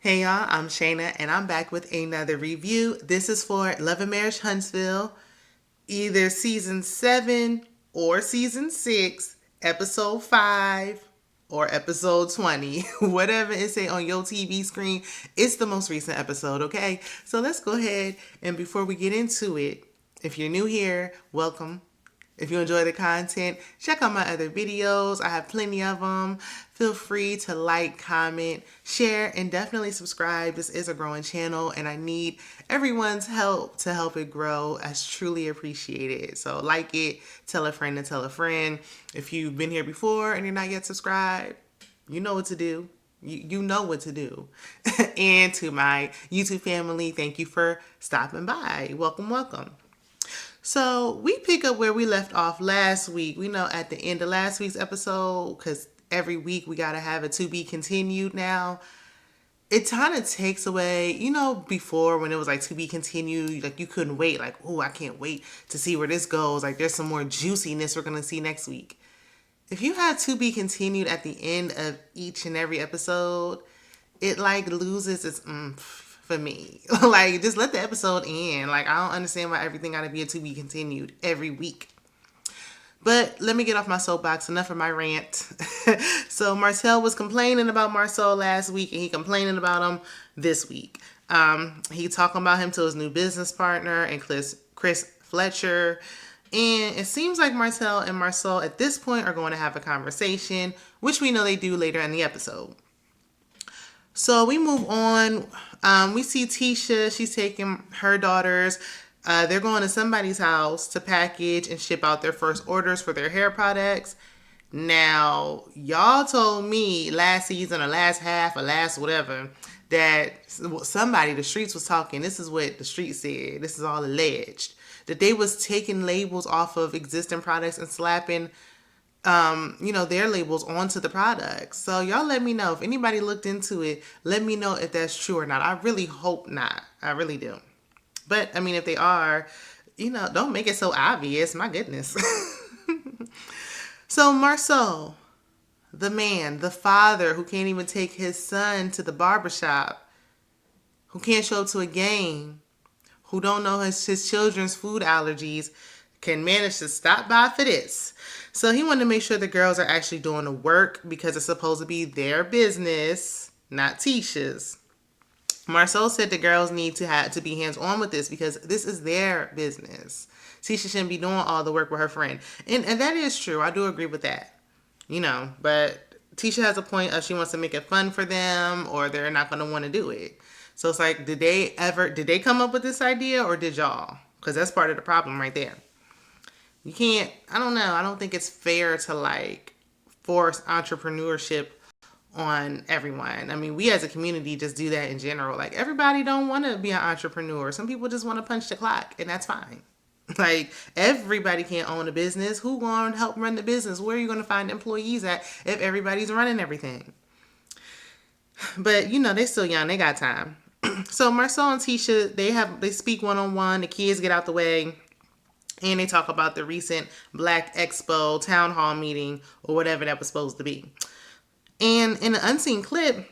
Hey y'all, I'm Shayna and I'm back with another review. This is for Love and Marriage Huntsville, either season 7 or season 6, episode 5 or episode 20. Whatever it say on your TV screen, it's the most recent episode, okay? So let's go ahead and before we get into it, if you're new here, welcome. If you enjoy the content, check out my other videos. I have plenty of them. Feel free to like, comment, share, and definitely subscribe. This is a growing channel, and I need everyone's help to help it grow. I truly appreciate it. So like it, tell a friend to tell a friend. If you've been here before and you're not yet subscribed, you know what to do. You know what to do. And to my YouTube family, thank you for stopping by. Welcome, welcome. So we pick up where we left off last week. We know at the end of last week's episode, because every week we got to have a to be continued now. It kind of takes away, before when it was like to be continued, like you couldn't wait. Like, oh, I can't wait to see where this goes. Like there's some more juiciness we're going to see next week. If you have to be continued at the end of each and every episode, it like loses its for me. Like just let the episode end. Like I don't understand why everything gotta be a to be continued every week. But let me get off my soapbox. Enough of my rant. So Martell was complaining about Marsau last week, and he complaining about him this week. He talking about him to his new business partner and Chris Fletcher. And it seems like Martell and Marsau at this point are going to have a conversation, which we know they do later in the episode. So we move on. We see Tisha. She's taking her daughters. They're going to somebody's house to package and ship out their first orders for their hair products. Now, y'all told me last season or last half or last whatever that somebody, the streets was talking. This is what the streets said. This is all alleged. That they was taking labels off of existing products and slapping their labels onto the products. So y'all let me know if anybody looked into it. Let me know if that's true or not. I really hope not. I really do. But I mean, if they are, don't make it so obvious. My goodness. So Marsau, the man, the father who can't even take his son to the barbershop, who can't show up to a game, who don't know his children's food allergies, can manage to stop by for this. So he wanted to make sure the girls are actually doing the work because it's supposed to be their business, not Tisha's. Marsau said the girls need to be hands-on with this because this is their business. Tisha shouldn't be doing all the work with her friend. And that is true. I do agree with that. But Tisha has a point of she wants to make it fun for them or they're not going to want to do it. So it's like, did they come up with this idea or did y'all? Because that's part of the problem right there. You can't, I don't know. I don't think it's fair to like force entrepreneurship on everyone. I mean, we as a community just do that in general. Like everybody don't want to be an entrepreneur. Some people just want to punch the clock and that's fine. Like everybody can't own a business. Who going to help run the business? Where are you going to find employees at if everybody's running everything? But they still young. They got time. So Marsau and Tisha, they speak one-on-one. The kids get out the way. And they talk about the recent Black Expo town hall meeting or whatever that was supposed to be. And in an unseen clip,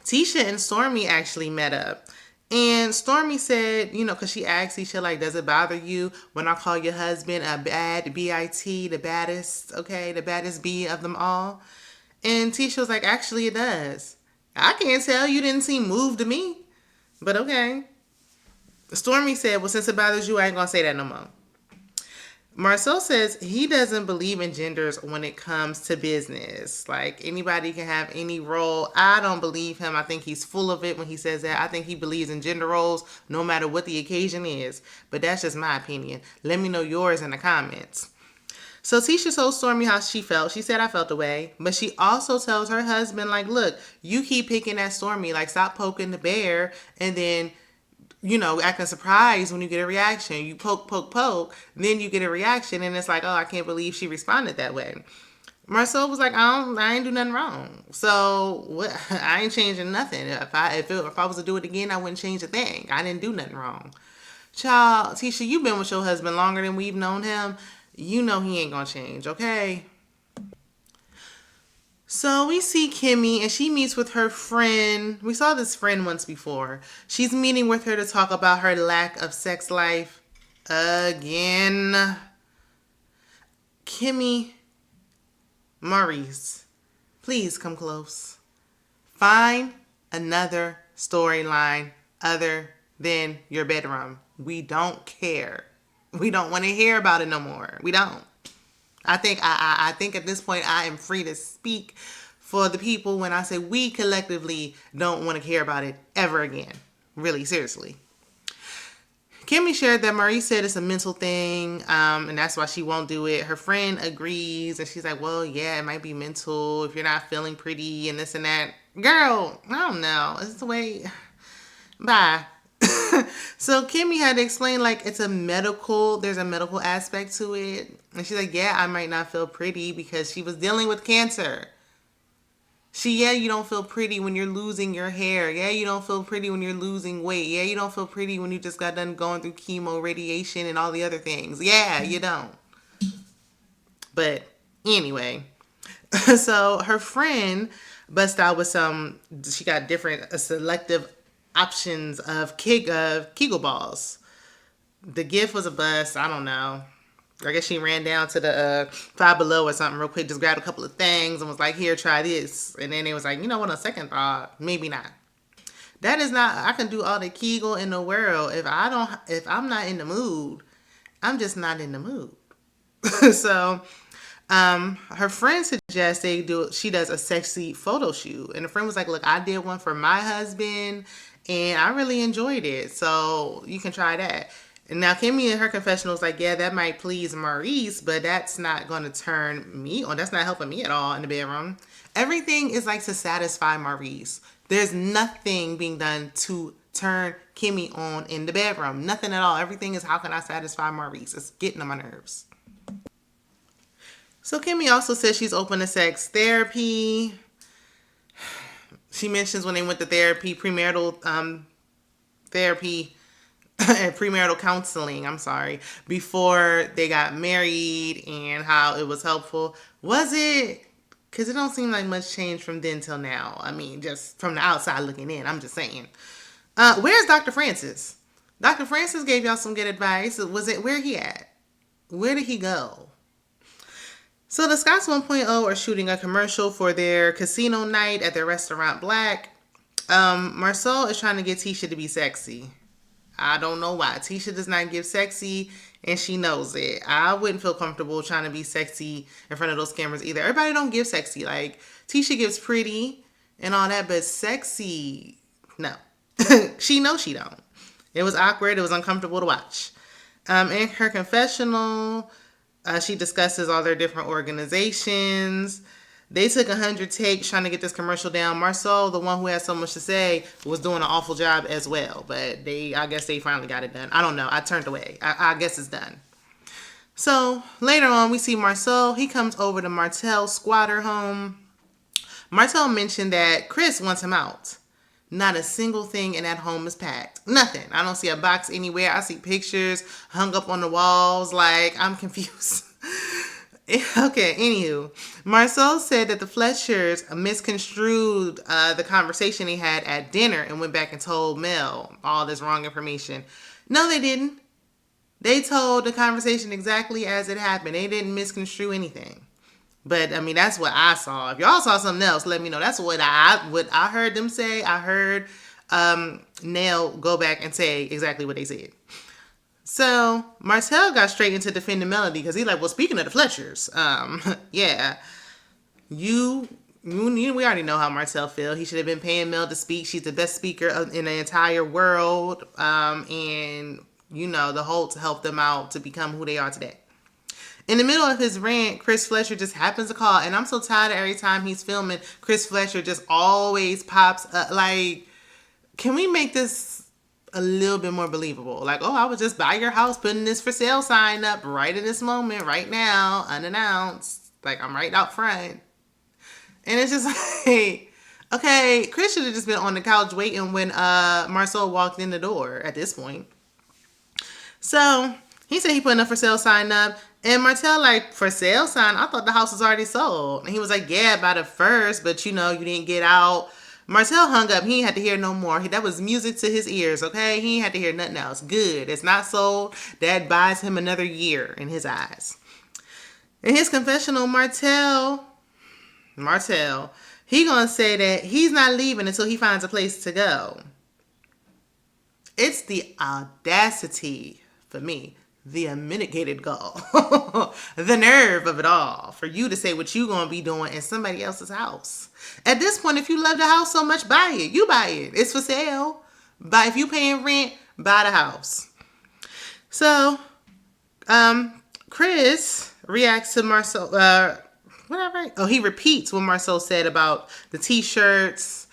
Tisha and Stormy actually met up. And Stormy said, because she asked Tisha, like, does it bother you when I call your husband a bad B-I-T, the baddest, okay, the baddest B of them all? And Tisha was like, actually it does. I can't tell. You didn't seem moved to me. But okay. Stormy said, well, since it bothers you, I ain't going to say that no more. Marsau says he doesn't believe in genders when it comes to business. Like anybody can have any role. I don't believe him. I think he's full of it when he says that. I think he believes in gender roles no matter what the occasion is. But that's just my opinion. Let me know yours in the comments. So Tisha told Stormy how she felt. She said, I felt the way. But she also tells her husband, like, look, you keep picking at Stormy. Like, stop poking the bear and then acting surprised when you get a reaction. You poke, then you get a reaction, and it's like, oh, I can't believe she responded that way. Marsau was like, I ain't do nothing wrong. So what? I ain't changing nothing. If I was to do it again, I wouldn't change a thing. I didn't do nothing wrong. Child, Tisha, you've been with your husband longer than we've known him. You know he ain't gonna change, okay? So we see Kimmi and she meets with her friend. We saw this friend once before. She's meeting with her to talk about her lack of sex life again. Kimmi, Maurice, please come close. Find another storyline other than your bedroom. We don't care. We don't want to hear about it no more. We don't. I think at this point I am free to speak for the people when I say we collectively don't want to care about it ever again. Really, seriously. Kimmi shared that Maurice said it's a mental thing, and that's why she won't do it. Her friend agrees, and she's like, well, yeah, it might be mental if you're not feeling pretty and this and that. Girl, I don't know. It's the way. Bye. So Kimmi had to explain like there's a medical aspect to it. And she's like, yeah, I might not feel pretty because she was dealing with cancer. Yeah, you don't feel pretty when you're losing your hair. Yeah, you don't feel pretty when you're losing weight. Yeah, you don't feel pretty when you just got done going through chemo, radiation, and all the other things. Yeah, you don't. But anyway, so her friend bust out with she got different selective options of Kegel balls. The gift was a bust. I don't know. I guess she ran down to the Five Below or something real quick, just grabbed a couple of things and was like, here, try this. And then it was like, you know what, on second thought, maybe not. That is not, I can do all the Kegel in the world. If I'm not in the mood, I'm just not in the mood. So her friend suggests she does a sexy photo shoot. And the friend was like, look, I did one for my husband and I really enjoyed it. So you can try that. And now Kimmi in her confessional was like, yeah, that might please Maurice, but that's not going to turn me on. That's not helping me at all in the bedroom. Everything is like to satisfy Maurice. There's nothing being done to turn Kimmi on in the bedroom. Nothing at all. Everything is how can I satisfy Maurice. It's getting on my nerves. So Kimmi also says she's open to sex therapy. She mentions when they went to therapy, premarital therapy, and premarital counseling, before they got married and how it was helpful. Was it? Because it don't seem like much change from then till now. I mean, just from the outside looking in, I'm just saying. Where's Dr. Francis? Dr. Francis gave y'all some good advice. Where he at? Where did he go? So the Scots 1.0 are shooting a commercial for their casino night at their restaurant Black. Marsau is trying to get Tisha to be sexy. I don't know why. Tisha does not give sexy, and she knows it. I wouldn't feel comfortable trying to be sexy in front of those cameras either. Everybody don't give sexy. Like, Tisha gives pretty and all that, but sexy, no. She knows she don't. It was awkward. It was uncomfortable to watch. In her confessional, she discusses all their different organizations. They took 100 takes trying to get this commercial down. Marsau, the one who had so much to say, was doing an awful job as well. But I guess they finally got it done. I don't know. I turned away. I guess it's done. So later on, we see Marsau. He comes over to Martell's squatter home. Martell mentioned that Chris wants him out. Not a single thing in that home is packed. Nothing. I don't see a box anywhere. I see pictures hung up on the walls. Like, I'm confused. Okay, anywho. Marsau said that the Fletchers misconstrued the conversation they had at dinner and went back and told Mel all this wrong information. No, they didn't. They told the conversation exactly as it happened. They didn't misconstrue anything. But, I mean, that's what I saw. If y'all saw something else, let me know. That's what I heard them say. I heard Nell go back and say exactly what they said. So Martell got straight into defending Melody because he's like, well, speaking of the Fletchers, yeah, we already know how Martell feels. He should have been paying Mel to speak. She's the best speaker in the entire world. And, the whole to help them out to become who they are today. In the middle of his rant, Chris Fletcher just happens to call. And I'm so tired of every time he's filming, Chris Fletcher just always pops up. Like, can we make this a little bit more believable? Like, oh, I was just by your house putting this for sale sign up right in this moment, right now, unannounced. Like, I'm right out front. And it's just like, okay, Chris should have just been on the couch waiting when Marsau walked in the door at this point. So He said he put a for sale sign up. And Martell like, for sale sign? I thought the house was already sold. And he was like, yeah, about it first, but you didn't get out. Martell hung up. He ain't had to hear no more. That was music to his ears, okay? He ain't had to hear nothing else. Good. It's not sold. That buys him another year in his eyes. In his confessional, Martell, he gonna say that he's not leaving until he finds a place to go. It's the audacity for me, the unmitigated gall, the nerve of it all for you to say what you gonna be doing in somebody else's house. At this point, if you love the house so much, buy it. You buy it. It's for sale. But if you paying rent, buy the house. So, Chris reacts to Marsau. Whatever. Oh, he repeats what Marsau said about the t-shirts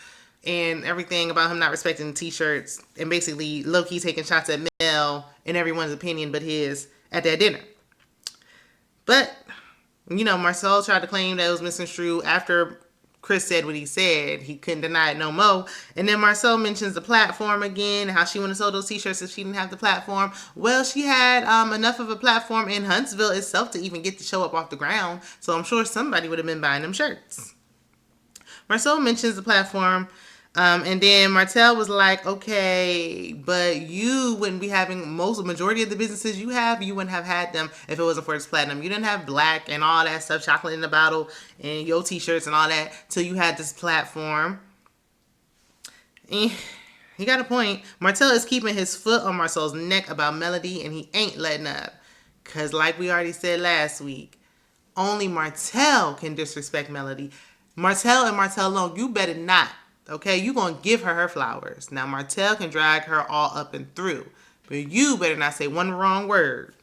and everything about him not respecting the t-shirts, and basically low-key taking shots at Mel in everyone's opinion but his at that dinner. But, Marsau tried to claim that it was misconstrued after Chris said what he said. He couldn't deny it no more. And then Marsau mentions the platform again, how she wouldn't have sold those t-shirts if she didn't have the platform. Well, she had enough of a platform in Huntsville itself to even get the show up off the ground. So I'm sure somebody would have been buying them shirts. Marsau mentions the platform. And then Martell was like, okay, but you wouldn't be having majority of the businesses you wouldn't have had them if it wasn't for this platinum. You didn't have black and all that stuff, chocolate in the bottle and your t-shirts and all that till you had this platform. And he got a point. Martell is keeping his foot on Marsau's neck about Melody, and he ain't letting up. Because like we already said last week, only Martell can disrespect Melody. Martell and Martell alone, you better not. Okay, you going to give her flowers. Now, Martell can drag her all up and through, but you better not say one wrong word.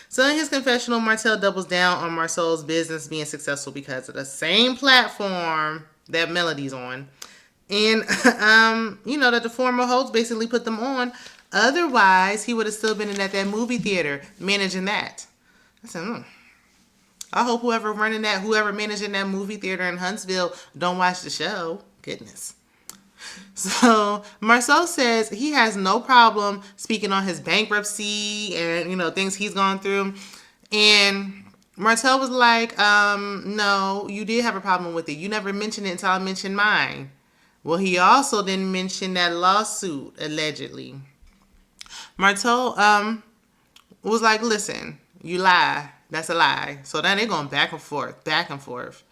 So in his confessional, Martell doubles down on Marsau's business being successful because of the same platform that Melody's on. And, that the former host basically put them on. Otherwise, he would have still been at that movie theater managing that. I said, I hope whoever managing that movie theater in Huntsville don't watch the show. Goodness. So Marsau says he has no problem speaking on his bankruptcy and things he's gone through. And Martell was like, no, you did have a problem with it. You never mentioned it until I mentioned mine. Well, he also didn't mention that lawsuit, allegedly. Martell was like, listen, you lie. That's a lie. So then they're going back and forth.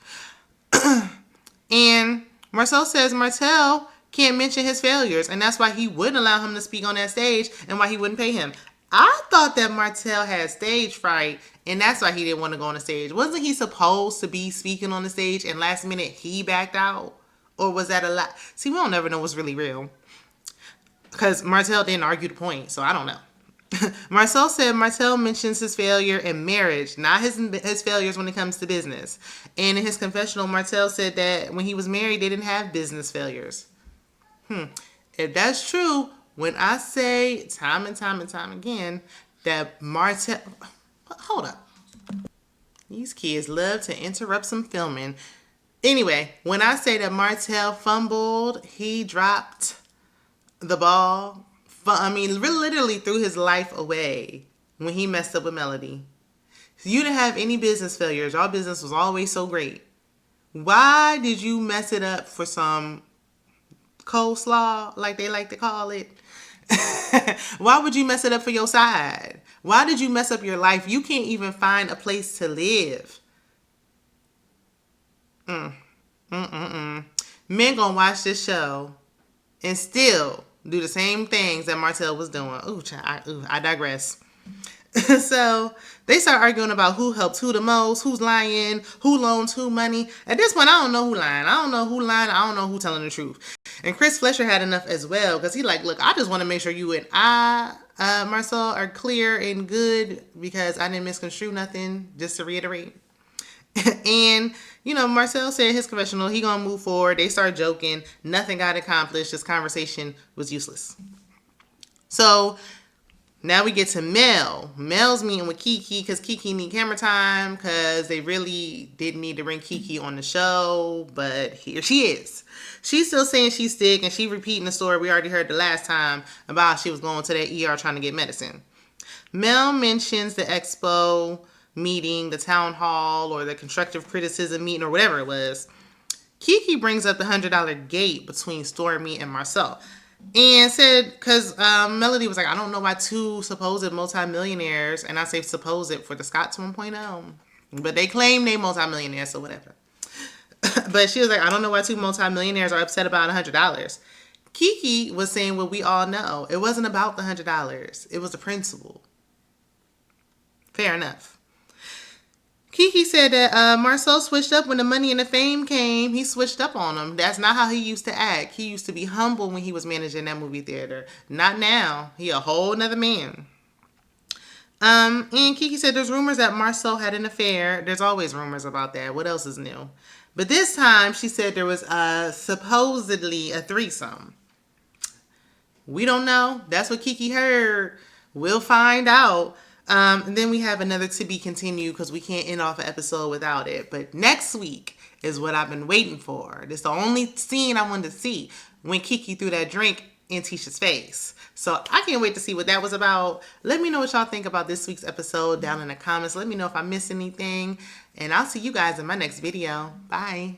And Marsau says Martell can't mention his failures, and that's why he wouldn't allow him to speak on that stage and why he wouldn't pay him. I thought that Martell had stage fright, and that's why he didn't want to go on the stage. Wasn't he supposed to be speaking on the stage, and last minute he backed out? Or was that a lie? See, we don't never know what's really real. Because Martell didn't argue the point, so I don't know. Marsau said Martell mentions his failure in marriage, not his failures when it comes to business. And in his confessional, Martell said that when he was married, they didn't have business failures. If that's true, when I say time and time again that Martell... Hold up. These kids love to interrupt some filming. Anyway, when I say that Martell fumbled, he dropped the ball. Literally threw his life away when he messed up with Melody. You didn't have any business failures. Your business was always so great. Why did you mess it up for some coleslaw, like they like to call it? Why would you mess it up for your side? Why did you mess up your life? You can't even find a place to live. Men gonna watch this show and still do the same things that Martell was doing. I digress. So they start arguing about who helped who the most, who's lying, who loans who money. At this point, I don't know who lying. I don't know who lying. I don't know who telling the truth. And Chris Fletcher had enough as well, because he like, look, I just want to make sure you and Marsau are clear and good, because I didn't misconstrue nothing, just to reiterate. And, Marsau said in his confessional, he gonna move forward. They start joking. Nothing got accomplished. This conversation was useless. So now we get to Mel. Mel's meeting with Keke because Keke need camera time, because they really didn't need to bring Keke on the show, but here she is. She's still saying she's sick, and she repeating the story we already heard the last time about how she was going to that ER trying to get medicine. Mel mentions the expo meeting, the town hall, or the constructive criticism meeting, or whatever it was. Keke brings up the $100 gate between Stormy and Marsau. And said, because Melody was like, I don't know why two supposed multimillionaires, and I say supposed for the Scots 1.0, but they claim they multimillionaires, so whatever. But she was like, I don't know why two multimillionaires are upset about $100. Keke was saying what we all know. It wasn't about the $100. It was the principle. Fair enough. Keke said that Marsau switched up when the money and the fame came. He switched up on him. That's not how he used to act. He used to be humble when he was managing that movie theater. Not now. He a whole nother man. And Keke said there's rumors that Marsau had an affair. There's always rumors about that. What else is new? But this time she said there was supposedly a threesome. We don't know. That's what Keke heard. We'll find out. And then we have another to be continued because we can't end off an episode without it. But next week is what I've been waiting for. This is the only scene I wanted to see when Keke threw that drink in Tisha's face. So I can't wait to see what that was about. Let me know what y'all think about this week's episode down in the comments. Let me know if I missed anything. And I'll see you guys in my next video. Bye.